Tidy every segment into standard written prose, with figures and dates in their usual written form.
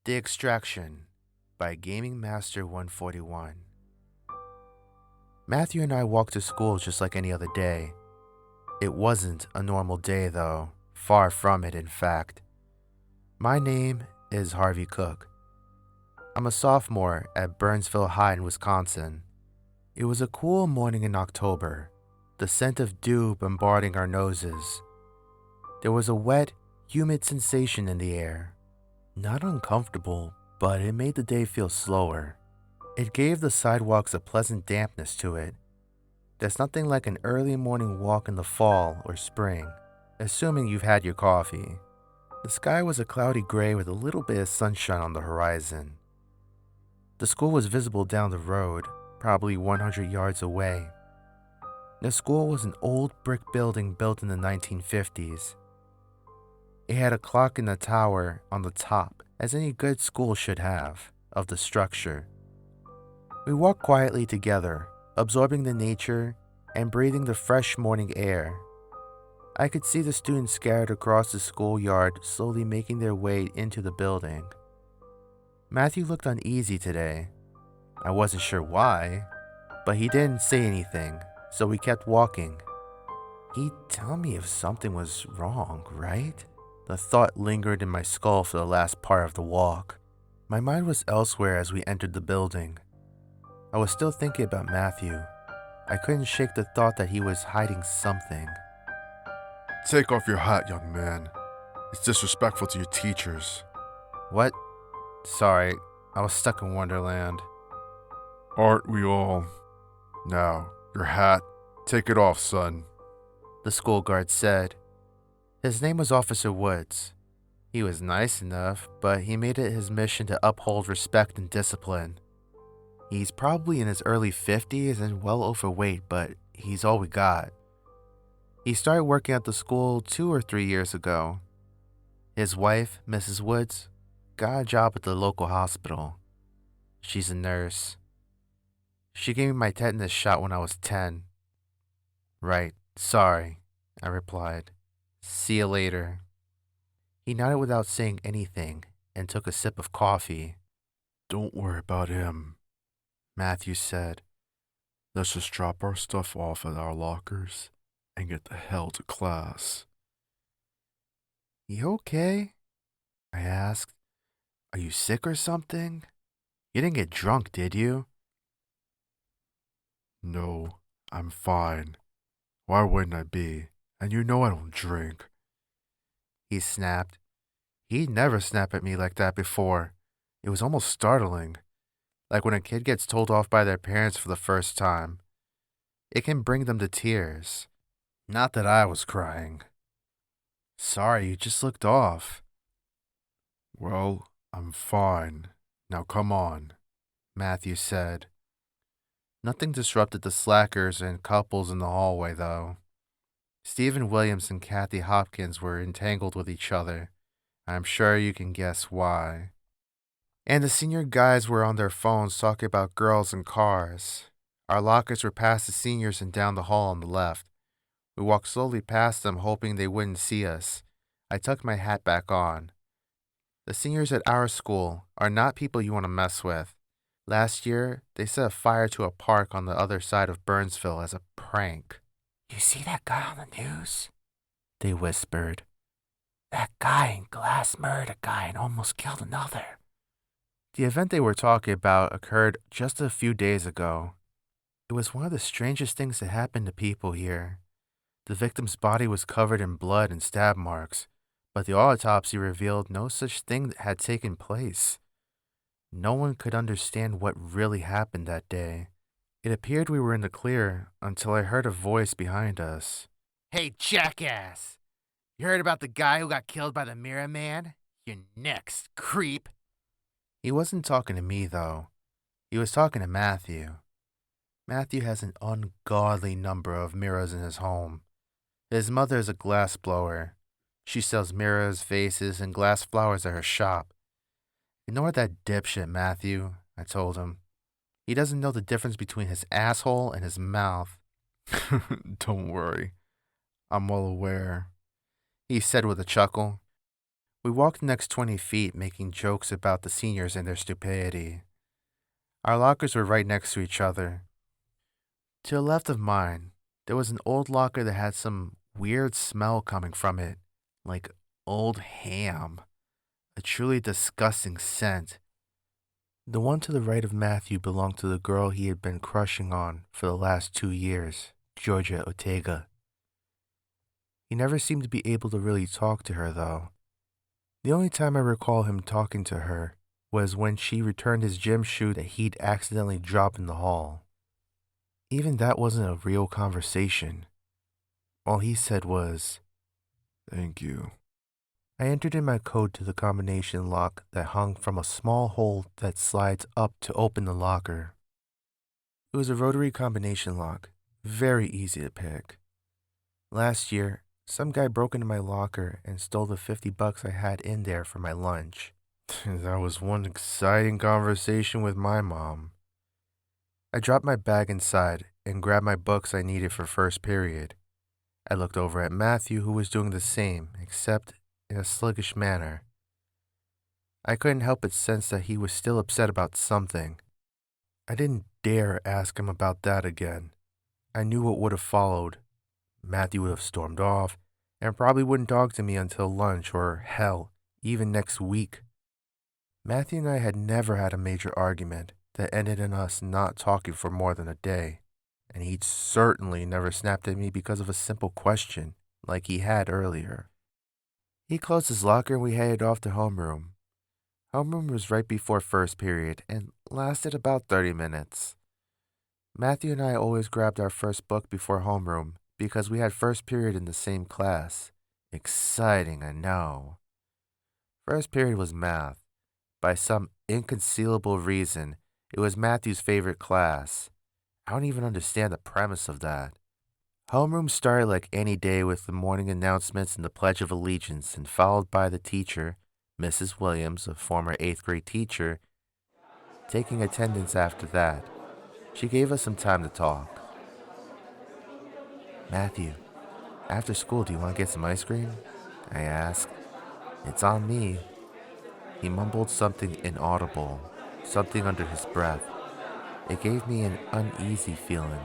The Extraction by GamingMaster141. Matthew and I walked to school just like any other day. It wasn't a normal day though, far from it in fact. My name is Harvey Cook. I'm a sophomore at Burnsville High in Wisconsin. It was a cool morning in October, the scent of dew bombarding our noses. There was a wet, humid sensation in the air. Not uncomfortable, but it made the day feel slower. It gave the sidewalks a pleasant dampness to it. There's nothing like an early morning walk in the fall or spring, assuming you've had your coffee. The sky was a cloudy gray with a little bit of sunshine on the horizon. The school was visible down the road, probably 100 yards away. The school was an old brick building built in the 1950s. It had a clock in the tower on the top, as any good school should have, of the structure. We walked quietly together, absorbing the nature and breathing the fresh morning air. I could see the students scattered across the schoolyard slowly making their way into the building. Matthew looked uneasy today. I wasn't sure why, but he didn't say anything, so we kept walking. He'd tell me if something was wrong, right? The thought lingered in my skull for the last part of the walk. My mind was elsewhere as we entered the building. I was still thinking about Matthew. I couldn't shake the thought that he was hiding something. Take off your hat, young man. It's disrespectful to your teachers. What? Sorry, I was stuck in Wonderland. Aren't we all? Now, your hat, take it off, son. The school guard said. His name was Officer Woods. He was nice enough, but he made it his mission to uphold respect and discipline. He's probably in his early 50s and well overweight, but he's all we got. He started working at the school 2 or 3 years ago. His wife, Mrs. Woods, got a job at the local hospital. She's a nurse. She gave me my tetanus shot when I was 10. Right, sorry, I replied. See you later. He nodded without saying anything and took a sip of coffee. Don't worry about him, Matthew said. Let's just drop our stuff off at our lockers and get the hell to class. You okay? I asked. Are you sick or something? You didn't get drunk, did you? No, I'm fine. Why wouldn't I be? And you know I don't drink. He snapped. He'd never snap at me like that before. It was almost startling. Like when a kid gets told off by their parents for the first time. It can bring them to tears. Not that I was crying. Sorry, you just looked off. Well, I'm fine. Now come on, Matthew said. Nothing disrupted the slackers and couples in the hallway, though. Stephen Williams and Kathy Hopkins were entangled with each other. I'm sure you can guess why. And the senior guys were on their phones talking about girls and cars. Our lockers were past the seniors and down the hall on the left. We walked slowly past them, hoping they wouldn't see us. I tucked my hat back on. The seniors at our school are not people you want to mess with. Last year, they set a fire to a park on the other side of Burnsville as a prank. You see that guy on the news? They whispered. That guy in glass murdered a guy and almost killed another. The event they were talking about occurred just a few days ago. It was one of the strangest things that happened to people here. The victim's body was covered in blood and stab marks, but the autopsy revealed no such thing had taken place. No one could understand what really happened that day. It appeared we were in the clear until I heard a voice behind us. Hey, jackass! You heard about the guy who got killed by the Mirror Man? You're next, creep! He wasn't talking to me, though. He was talking to Matthew. Matthew has an ungodly number of mirrors in his home. His mother is a glass blower. She sells mirrors, vases, and glass flowers at her shop. Ignore that dipshit, Matthew, I told him. He doesn't know the difference between his asshole and his mouth. Don't worry. I'm well aware, he said with a chuckle. We walked the next 20 feet, making jokes about the seniors and their stupidity. Our lockers were right next to each other. To the left of mine, there was an old locker that had some weird smell coming from it, like old ham, a truly disgusting scent. The one to the right of Matthew belonged to the girl he had been crushing on for the last 2 years, Georgia Ortega. He never seemed to be able to really talk to her, though. The only time I recall him talking to her was when she returned his gym shoe that he'd accidentally dropped in the hall. Even that wasn't a real conversation. All he said was, Thank you. I entered in my code to the combination lock that hung from a small hole that slides up to open the locker. It was a rotary combination lock, very easy to pick. Last year, some guy broke into my locker and stole the $50 I had in there for my lunch. That was one exciting conversation with my mom. I dropped my bag inside and grabbed my books I needed for first period. I looked over at Matthew, who was doing the same, except in a sluggish manner. I couldn't help but sense that he was still upset about something. I didn't dare ask him about that again. I knew what would have followed. Matthew would have stormed off and probably wouldn't talk to me until lunch or, hell, even next week. Matthew and I had never had a major argument that ended in us not talking for more than a day, and he'd certainly never snapped at me because of a simple question like he had earlier. He closed his locker and we headed off to homeroom. Homeroom was right before first period and lasted about 30 minutes. Matthew and I always grabbed our first book before homeroom because we had first period in the same class. Exciting, I know. First period was math. By some inconceivable reason, it was Matthew's favorite class. I don't even understand the premise of that. Homeroom started like any day with the morning announcements and the Pledge of Allegiance, and followed by the teacher, Mrs. Williams, a former 8th grade teacher, taking attendance after that. She gave us some time to talk. Matthew, after school, do you want to get some ice cream? I asked. It's on me. He mumbled something inaudible, something under his breath. It gave me an uneasy feeling,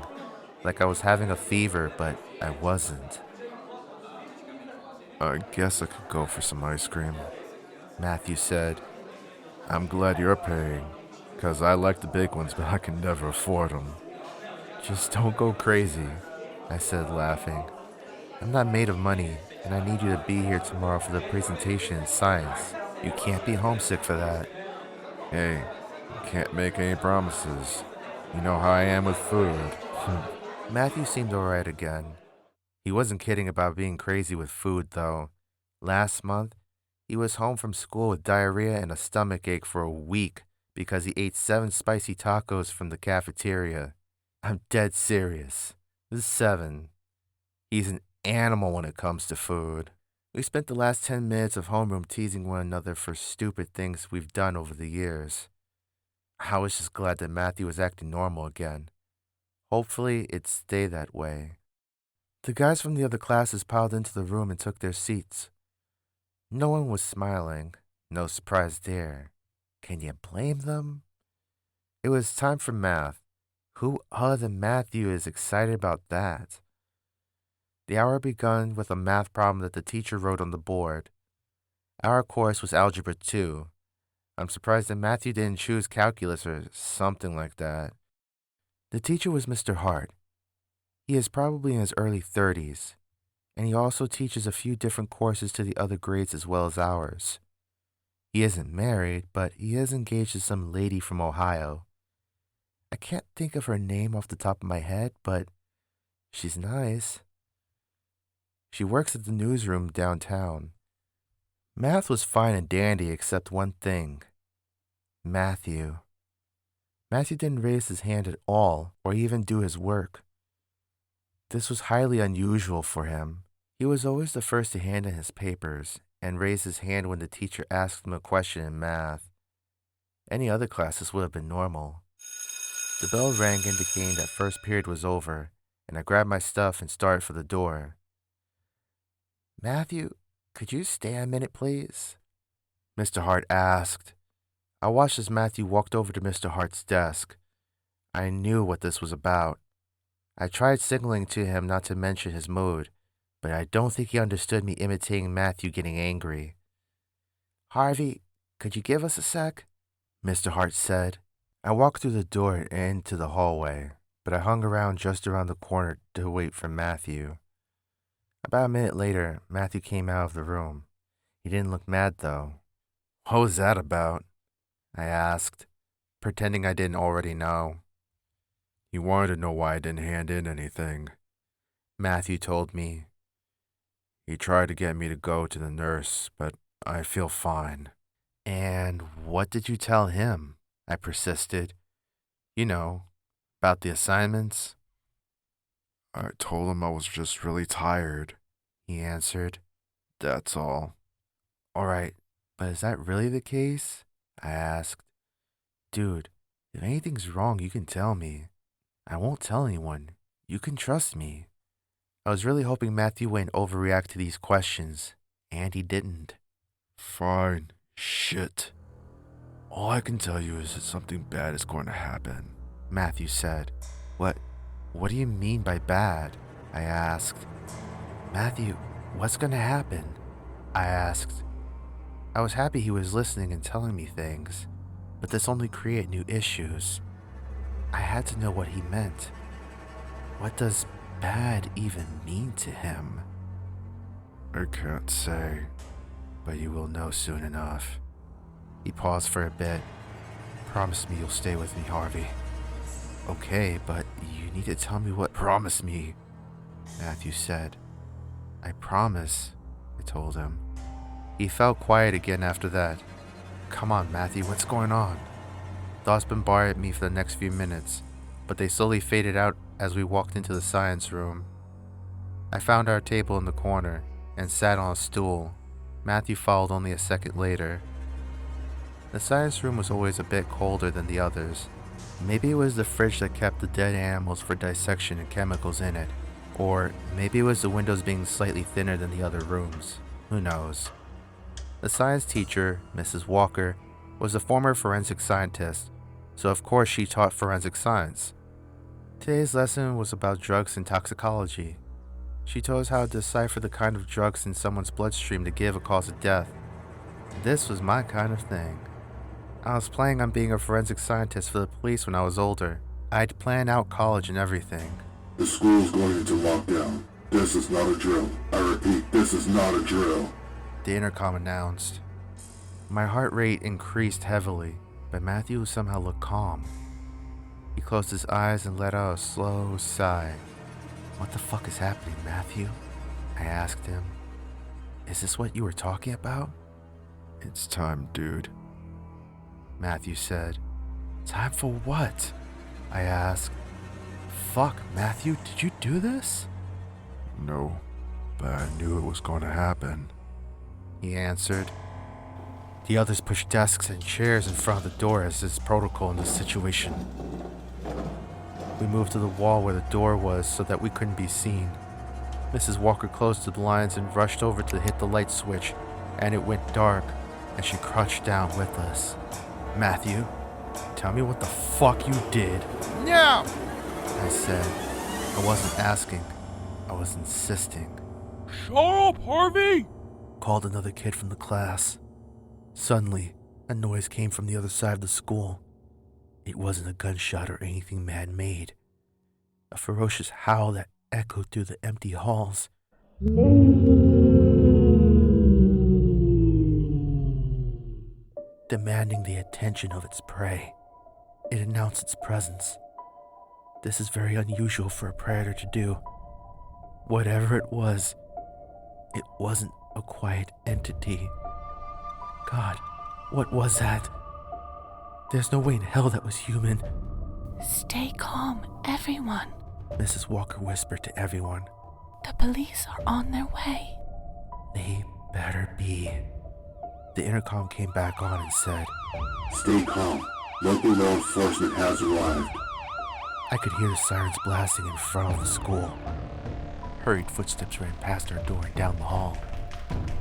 like I was having a fever, but I wasn't. I guess I could go for some ice cream. Matthew said. I'm glad you're paying, 'cause I like the big ones, but I can never afford them. Just don't go crazy, I said, laughing. I'm not made of money, and I need you to be here tomorrow for the presentation in science. You can't be homesick for that. Hey, you can't make any promises. You know how I am with food. Matthew seemed alright again. He wasn't kidding about being crazy with food, though. Last month, he was home from school with diarrhea and a stomach ache for a week because he ate 7 spicy tacos from the cafeteria. I'm dead serious. This is 7. He's an animal when it comes to food. We spent the last 10 minutes of homeroom teasing one another for stupid things we've done over the years. I was just glad that Matthew was acting normal again. Hopefully, it'd stay that way. The guys from the other classes piled into the room and took their seats. No one was smiling. No surprise there. Can you blame them? It was time for math. Who other than Matthew is excited about that? The hour begun with a math problem that the teacher wrote on the board. Our course was Algebra 2. I'm surprised that Matthew didn't choose calculus or something like that. The teacher was Mr. Hart. He is probably in his early 30s, and he also teaches a few different courses to the other grades as well as ours. He isn't married, but he is engaged to some lady from Ohio. I can't think of her name off the top of my head, but she's nice. She works at the newsroom downtown. Math was fine and dandy except one thing. Matthew. Matthew didn't raise his hand at all or even do his work. This was highly unusual for him. He was always the first to hand in his papers and raise his hand when the teacher asked him a question in math. Any other classes would have been normal. The bell rang indicating that first period was over, and I grabbed my stuff and started for the door. Matthew, could you stay a minute, please? Mr. Hart asked. I watched as Matthew walked over to Mr. Hart's desk. I knew what this was about. I tried signaling to him not to mention his mood, but I don't think he understood me imitating Matthew getting angry. Harvey, could you give us a sec? Mr. Hart said. I walked through the door and into the hallway, but I hung around just around the corner to wait for Matthew. About a minute later, Matthew came out of the room. He didn't look mad, though. What was that about? I asked, pretending I didn't already know. He wanted to know why I didn't hand in anything. Matthew told me. He tried to get me to go to the nurse, but I feel fine. And what did you tell him? I persisted. You know, about the assignments? I told him I was just really tired. He answered. That's all. All right, but is that really the case? I asked. Dude, if anything's wrong, you can tell me. I won't tell anyone. You can trust me. I was really hoping Matthew wouldn't overreact to these questions, and he didn't. Fine. Shit. All I can tell you is that something bad is going to happen, Matthew said. What do you mean by bad? I asked. Matthew, what's going to happen? I asked. I was happy he was listening and telling me things, but this only created new issues. I had to know what he meant. What does bad even mean to him? I can't say, but you will know soon enough. He paused for a bit. Promise me you'll stay with me, Harvey. Okay, but you need to tell me what. Promise me, Matthew said. I promise, I told him. He felt quiet again after that. Come on, Matthew, what's going on? Thoughts bombarded me for the next few minutes, but they slowly faded out as we walked into the science room. I found our table in the corner and sat on a stool. Matthew followed only a second later. The science room was always a bit colder than the others. Maybe it was the fridge that kept the dead animals for dissection and chemicals in it, or maybe it was the windows being slightly thinner than the other rooms. Who knows? The science teacher, Mrs. Walker, was a former forensic scientist, so of course she taught forensic science. Today's lesson was about drugs and toxicology. She told us how to decipher the kind of drugs in someone's bloodstream to give a cause of death. This was my kind of thing. I was planning on being a forensic scientist for the police when I was older. I'd planned out college and everything. The school's going into lockdown. This is not a drill. I repeat, this is not a drill. The intercom announced. My heart rate increased heavily, but Matthew somehow looked calm. He closed his eyes and let out a slow sigh. What the fuck is happening, Matthew? I asked him. Is this what you were talking about? It's time, dude, Matthew said. Time for what? I asked. Fuck, Matthew, did you do this? No, but I knew it was going to happen, he answered. The others pushed desks and chairs in front of the door as is protocol in this situation. We moved to the wall where the door was so that we couldn't be seen. Mrs. Walker closed the blinds and rushed over to hit the light switch, and it went dark, and she crouched down with us. Matthew, tell me what the fuck you did. No! I said. I wasn't asking. I was insisting. Shut up, Harvey! Called another kid from the class. Suddenly, a noise came from the other side of the school. It wasn't a gunshot or anything man-made. A ferocious howl that echoed through the empty halls. Demanding the attention of its prey. It announced its presence. This is very unusual for a predator to do. Whatever it wasn't a quiet entity. God, what was that? There's no way in hell that was human. Stay calm, everyone. Mrs. Walker whispered to everyone. The police are on their way. They better be. The intercom came back on and said, Stay calm. Local law enforcement has arrived. I could hear the sirens blasting in front of the school. Hurried footsteps ran past our door and down the hall.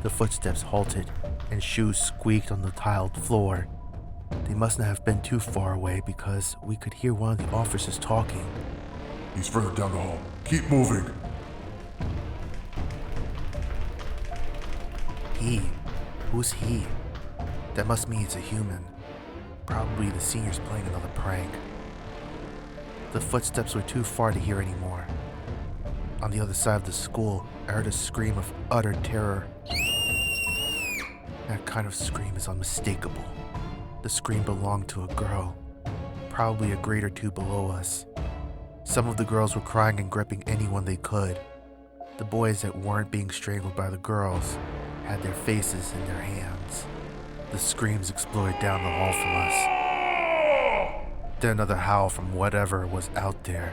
The footsteps halted, and shoes squeaked on the tiled floor. They mustn't have been too far away because we could hear one of the officers talking. He's further down the hall. Keep moving. He? Who's he? That must mean it's a human. Probably the seniors playing another prank. The footsteps were too far to hear anymore. On the other side of the school, I heard a scream of utter terror. That kind of scream is unmistakable. The scream belonged to a girl, probably a grade or two below us. Some of the girls were crying and gripping anyone they could. The boys that weren't being strangled by the girls had their faces in their hands. The screams exploded down the hall from us. Then another howl from whatever was out there.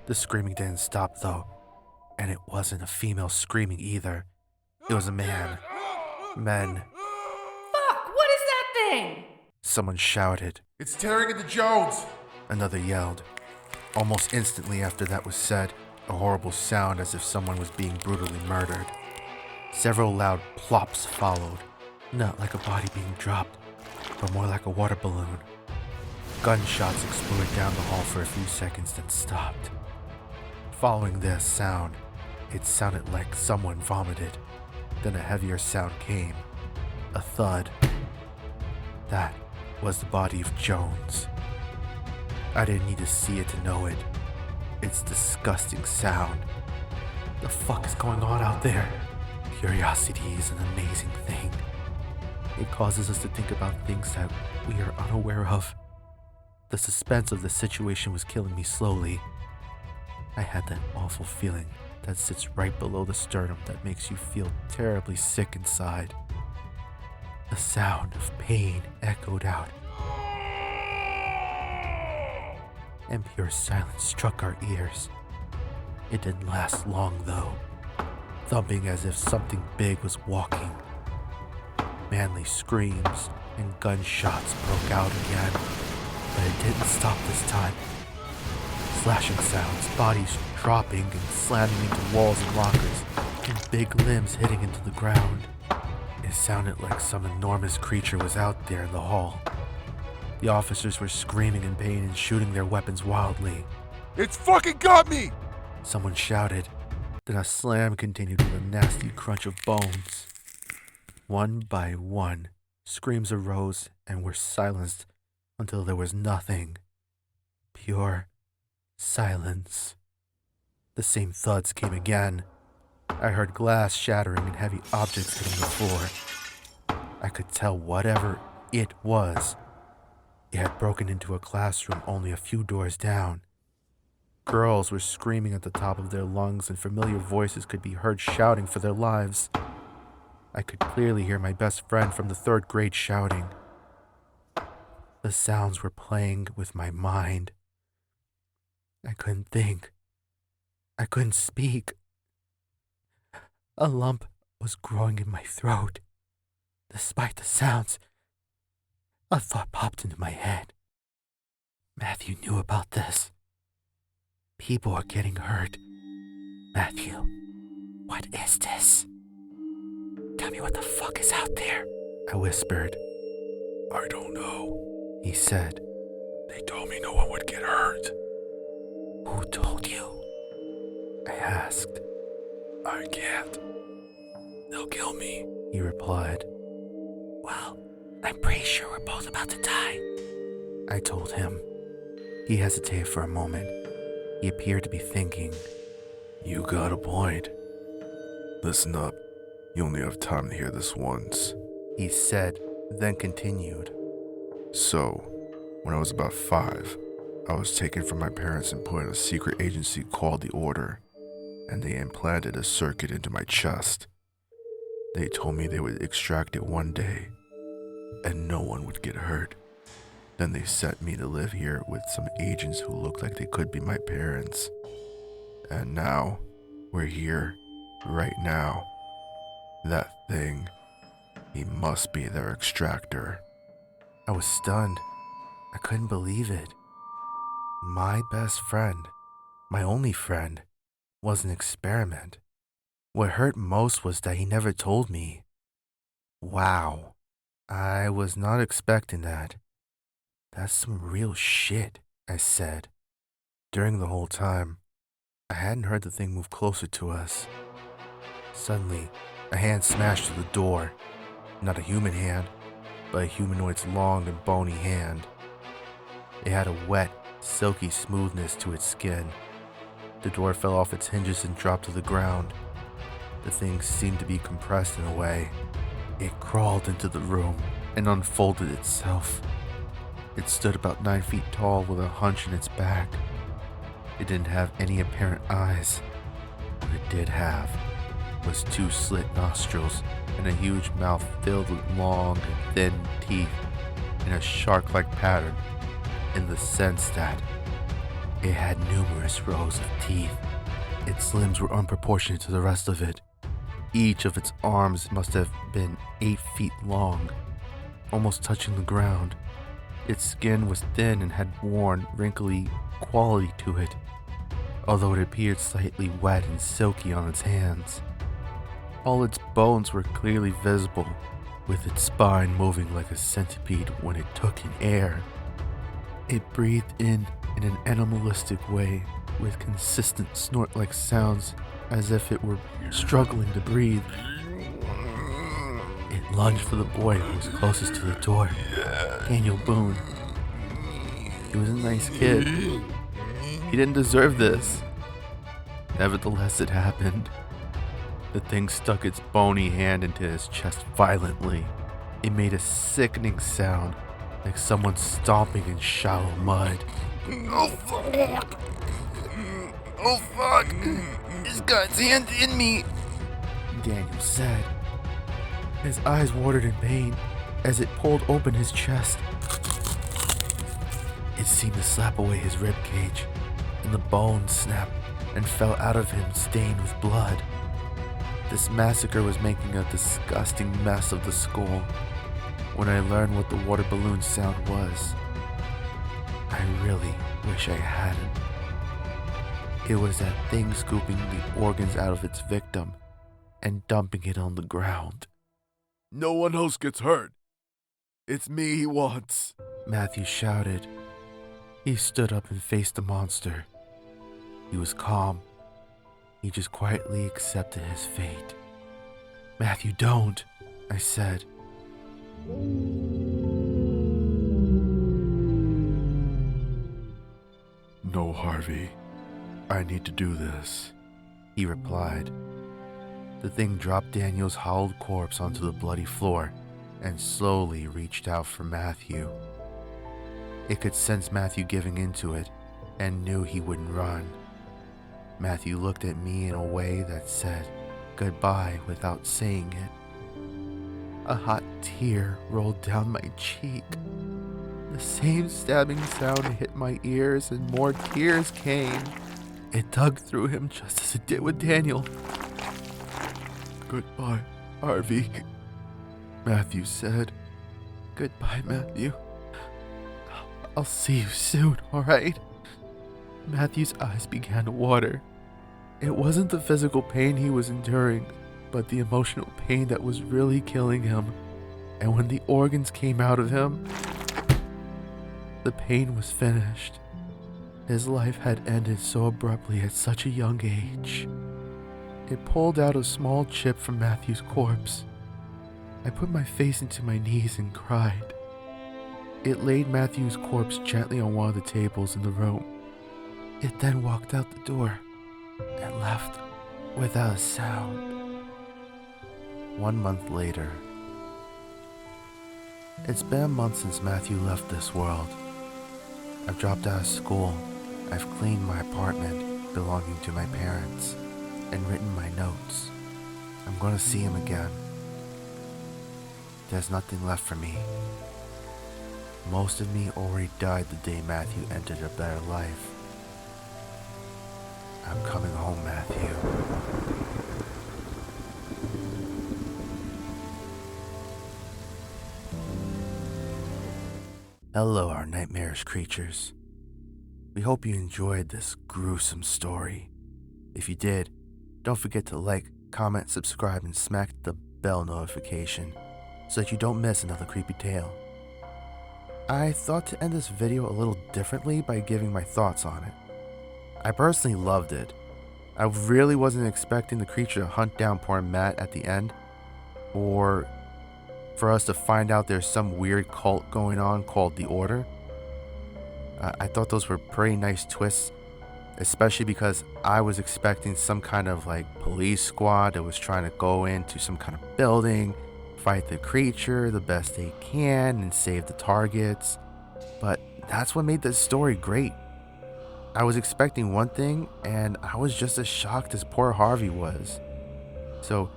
The screaming didn't stop though, and it wasn't a female screaming either. It was a man. Men. Fuck! What is that thing? Someone shouted. It's tearing into Jones! Another yelled. Almost instantly after that was said, a horrible sound as if someone was being brutally murdered. Several loud plops followed, not like a body being dropped, but more like a water balloon. Gunshots exploded down the hall for a few seconds, then stopped. Following this sound, it sounded like someone vomited. Then a heavier sound came. A thud. That was the body of Jones. I didn't need to see it to know it. It's disgusting sound. The fuck is going on out there? Curiosity is an amazing thing. It causes us to think about things that we are unaware of. The suspense of the situation was killing me slowly. I had that awful feeling that sits right below the sternum that makes you feel terribly sick inside. The sound of pain echoed out, and pure silence struck our ears. It didn't last long though, thumping as if something big was walking. Manly screams and gunshots broke out again, but it didn't stop this time. Slashing sounds, bodies dropping and slamming into walls and lockers, and big limbs hitting into the ground. It sounded like some enormous creature was out there in the hall. The officers were screaming in pain and shooting their weapons wildly. It's fucking got me! Someone shouted. Then a slam continued with a nasty crunch of bones. One by one, screams arose and were silenced until there was nothing. Pure silence. The same thuds came again. I heard glass shattering and heavy objects hitting the floor. I could tell whatever it was. It had broken into a classroom only a few doors down. Girls were screaming at the top of their lungs and familiar voices could be heard shouting for their lives. I could clearly hear my best friend from the 3rd grade shouting. The sounds were playing with my mind. I couldn't think. I couldn't speak. A lump was growing in my throat. Despite the sounds, a thought popped into my head. Matthew knew about this. People are getting hurt. Matthew, what is this? Tell me what the fuck is out there, I whispered. I don't know, He said. They told me no one would get hurt. Who told you? I asked. I can't. They'll kill me. He replied. Well, I'm pretty sure we're both about to die, I told him. He hesitated for a moment. He appeared to be thinking. You got a point. Listen up. You only have time to hear this once. He said, then continued. So, when I was about 5, I was taken from my parents and put in a secret agency called the Order, and they implanted a circuit into my chest. They told me they would extract it one day, and no one would get hurt. Then they sent me to live here with some agents who looked like they could be my parents. And now, we're here, right now. That thing, he must be their extractor. I was stunned. I couldn't believe it. My best friend, my only friend, was an experiment. What hurt most was that he never told me. Wow, I was not expecting that. That's some real shit, I said. During the whole time, I hadn't heard the thing move closer to us. Suddenly, a hand smashed through the door. Not a human hand, but a humanoid's long and bony hand. It had a wet, silky smoothness to its skin. The door fell off its hinges and dropped to the ground. The thing seemed to be compressed in a way. It crawled into the room and unfolded itself. It stood about 9 feet tall with a hunch in its back. It didn't have any apparent eyes. What it did have was 2 slit nostrils and a huge mouth filled with long and thin teeth in a shark-like pattern, in the sense that it had numerous rows of teeth. Its limbs were unproportionate to the rest of it. Each of its arms must have been 8 feet long, almost touching the ground. Its skin was thin and had worn, wrinkly quality to it, although it appeared slightly wet and silky on its hands. All its bones were clearly visible, with its spine moving like a centipede when it took in air. It breathed in an animalistic way, with consistent snort-like sounds as if it were struggling to breathe. It lunged for the boy who was closest to the door, Daniel Boone. He was a nice kid. He didn't deserve this. Nevertheless, it happened. The thing stuck its bony hand into his chest violently. It made a sickening sound, like someone stomping in shallow mud. Oh fuck! Oh fuck! This guy's hand in me! Daniel said. His eyes watered in pain as it pulled open his chest. It seemed to slap away his rib cage, and the bones snapped and fell out of him stained with blood. This massacre was making a disgusting mess of the skull. When I learned what the water balloon sound was, I really wish I hadn't. It was that thing scooping the organs out of its victim and dumping it on the ground. No one else gets hurt. It's me he wants, Matthew shouted. He stood up and faced the monster. He was calm. He just quietly accepted his fate. Matthew, don't, I said. No, Harvey. I need to do this, he replied. The thing dropped Daniel's howled corpse onto the bloody floor and slowly reached out for Matthew. It could sense Matthew giving into it and knew he wouldn't run. Matthew looked at me in a way that said goodbye without saying it. A hot tear rolled down my cheek. The same stabbing sound hit my ears and more tears came. It dug through him just as it did with Daniel. Goodbye, Harvey, Matthew said. Goodbye, Matthew. I'll see you soon, alright? Matthew's eyes began to water. It wasn't the physical pain he was enduring, but the emotional pain that was really killing him. And when the organs came out of him, the pain was finished. His life had ended so abruptly at such a young age. It pulled out a small chip from Matthew's corpse. I put my face into my knees and cried. It laid Matthew's corpse gently on one of the tables in the room. It then walked out the door and left without a sound. 1 month later. It's been a month since Matthew left this world. I've dropped out of school. I've cleaned my apartment belonging to my parents and written my notes. I'm going to see him again. There's nothing left for me. Most of me already died the day Matthew entered a better life. I'm coming home, Matthew. Hello, our nightmarish creatures. We hope you enjoyed this gruesome story. If you did, don't forget to like, comment, subscribe, and smack the bell notification so that you don't miss another creepy tale. I thought to end this video a little differently by giving my thoughts on it. I personally loved it. I really wasn't expecting the creature to hunt down poor Matt at the end, or for us to find out there's some weird cult going on called the Order. I thought those were pretty nice twists, especially because I was expecting some kind of like police squad that was trying to go into some kind of building, fight the creature the best they can, and save the targets. But that's what made this story great. I was expecting one thing, and I was just as shocked as poor Harvey was. So,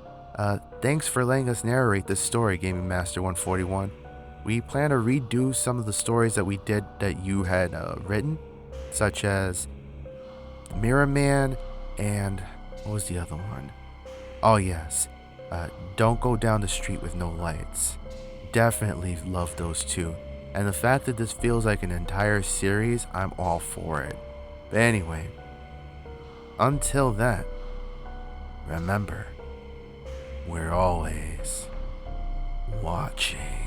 thanks for letting us narrate this story, GamingMaster141. We plan to redo some of the stories that we did that you had written, such as Mirror Man and what was the other one? Oh yes, Don't Go Down the Street with No Lights. Definitely love those two. And the fact that this feels like an entire series, I'm all for it. But anyway, until then, remember, we're always watching.